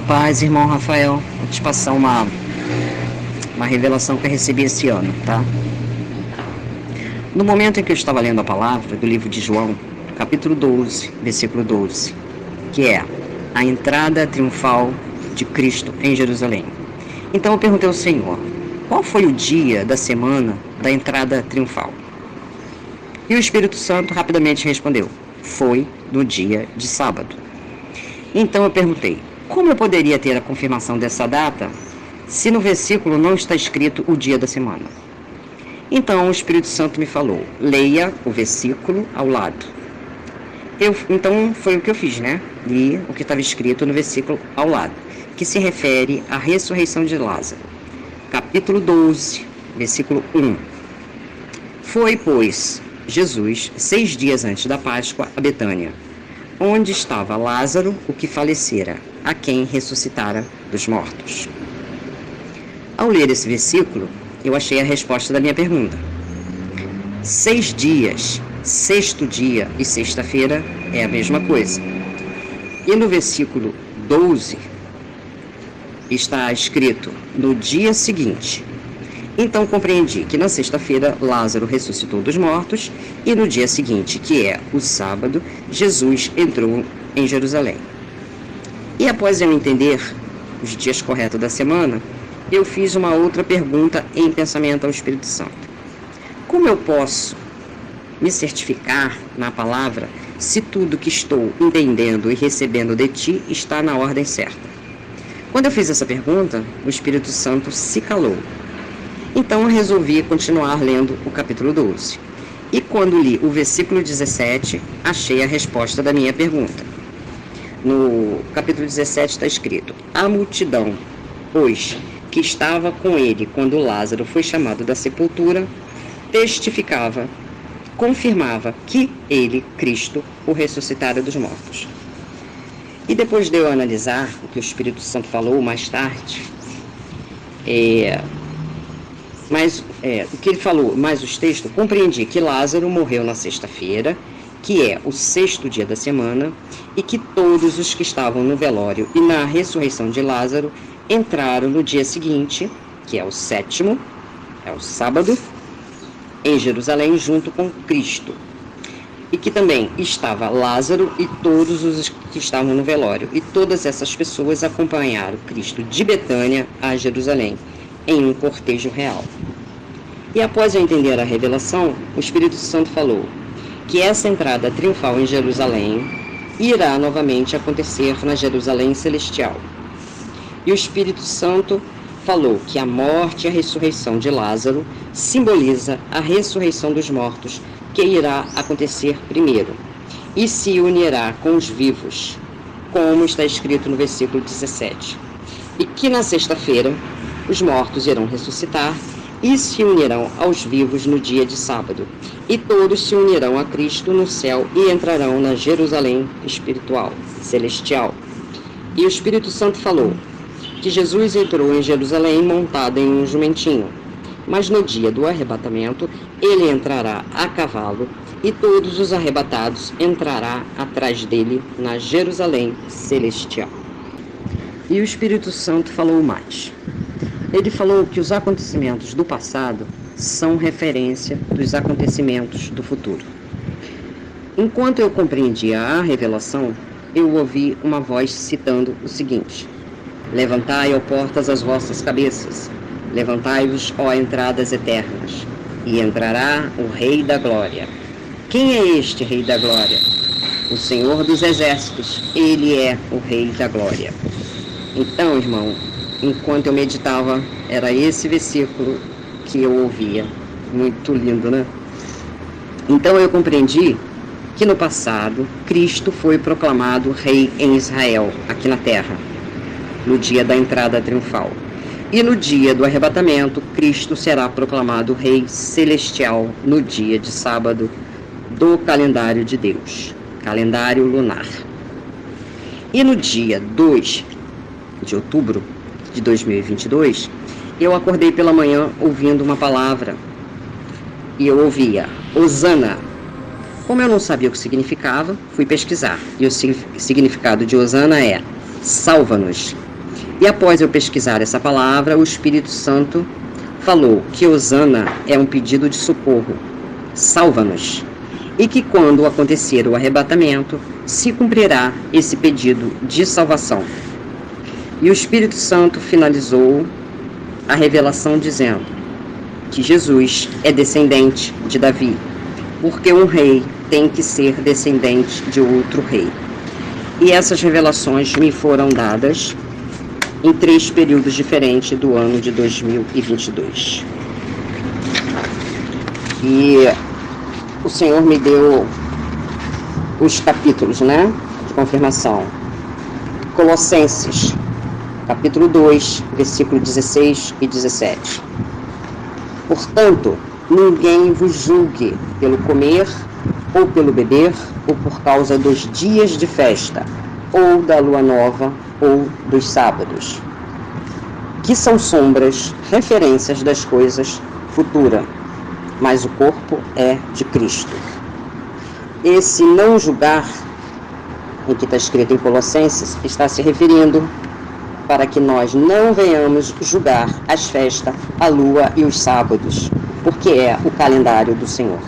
Paz, irmão Rafael. Vou te passar uma revelação que eu recebi esse ano, tá? No momento em que eu estava lendo a palavra do livro de João, capítulo 12, versículo 12, que é a entrada triunfal de Cristo em Jerusalém. Então eu perguntei ao Senhor, qual foi o dia da semana da entrada triunfal? E o Espírito Santo rapidamente respondeu, foi no dia de sábado. Então eu perguntei, como eu poderia ter a confirmação dessa data se no versículo não está escrito o dia da semana? Então o Espírito Santo me falou, leia o versículo ao lado. Então foi o que eu fiz, né? Li o que estava escrito no versículo ao lado, que se refere à ressurreição de Lázaro. Capítulo 12, versículo 1. Foi, pois, Jesus 6 dias antes da Páscoa a Betânia, onde estava Lázaro, o que falecera, a quem ressuscitara dos mortos. Ao ler esse versículo, eu achei a resposta da minha pergunta. 6 dias, sexto dia e sexta-feira é a mesma coisa. E no versículo 12 está escrito no dia seguinte. Então compreendi que na sexta-feira Lázaro ressuscitou dos mortos e no dia seguinte, que é o sábado, Jesus entrou em Jerusalém. E após eu entender os dias corretos da semana, eu fiz uma outra pergunta em pensamento ao Espírito Santo. Como eu posso me certificar na palavra se tudo que estou entendendo e recebendo de ti está na ordem certa? Quando eu fiz essa pergunta, o Espírito Santo se calou. Então eu resolvi continuar lendo o capítulo 12. E quando li o versículo 17, achei a resposta da minha pergunta. No capítulo 17 está escrito, a multidão, pois, que estava com ele quando Lázaro foi chamado da sepultura, testificava, confirmava que ele, Cristo, o ressuscitara dos mortos. E depois de eu analisar o que o Espírito Santo falou mais tarde, o que ele falou, mais os textos, compreendi que Lázaro morreu na sexta-feira, que é o sexto dia da semana, e que todos os que estavam no velório e na ressurreição de Lázaro entraram no dia seguinte, que é o sétimo, é o sábado, em Jerusalém junto com Cristo. E que também estava Lázaro e todos os que estavam no velório. E todas essas pessoas acompanharam Cristo de Betânia a Jerusalém, em um cortejo real. E após eu entender a revelação, o Espírito Santo falou que essa entrada triunfal em Jerusalém irá novamente acontecer na Jerusalém celestial. E o Espírito Santo falou que a morte e a ressurreição de Lázaro simboliza a ressurreição dos mortos, que irá acontecer primeiro, e se unirá com os vivos, como está escrito no versículo 17. E que na sexta-feira os mortos irão ressuscitar e se unirão aos vivos no dia de sábado, e todos se unirão a Cristo no céu e entrarão na Jerusalém espiritual, celestial. E o Espírito Santo falou que Jesus entrou em Jerusalém montado em um jumentinho, mas no dia do arrebatamento ele entrará a cavalo e todos os arrebatados entrará atrás dele na Jerusalém celestial. E o Espírito Santo falou mais. Ele falou que os acontecimentos do passado são referência dos acontecimentos do futuro. Enquanto eu compreendia a revelação, eu ouvi uma voz citando o seguinte: levantai, ó portas, as vossas cabeças, levantai-vos, ó entradas eternas, e entrará o Rei da Glória. Quem é este Rei da Glória? O Senhor dos Exércitos, ele é o Rei da Glória. Então, irmão, enquanto eu meditava, era esse versículo que eu ouvia. Muito lindo, né? Então eu compreendi que no passado, Cristo foi proclamado Rei em Israel, aqui na terra, no dia da entrada triunfal. E no dia do arrebatamento, Cristo será proclamado Rei celestial no dia de sábado do calendário de Deus, calendário lunar. E no dia 2 de outubro de 2022, eu acordei pela manhã ouvindo uma palavra e eu ouvia Hosana. Como eu não sabia o que significava, fui pesquisar. E o significado de Hosana é salva-nos, E após eu pesquisar essa palavra, o Espírito Santo falou que Hosana é um pedido de socorro, salva-nos, e que quando acontecer o arrebatamento, se cumprirá esse pedido de salvação. E o Espírito Santo finalizou a revelação dizendo que Jesus é descendente de Davi, porque um rei tem que ser descendente de outro rei. E essas revelações me foram dadas em 3 períodos diferentes do ano de 2022. E o Senhor me deu os capítulos, de confirmação. Colossenses, capítulo 2, versículo 16 e 17. Portanto, ninguém vos julgue pelo comer, ou pelo beber, ou por causa dos dias de festa, ou da lua nova, ou dos sábados, que são sombras, referências das coisas futuras, mas o corpo é de Cristo. Esse não julgar, em que está escrito em Colossenses, está se referindo para que nós não venhamos julgar as festas, a lua e os sábados, porque é o calendário do Senhor.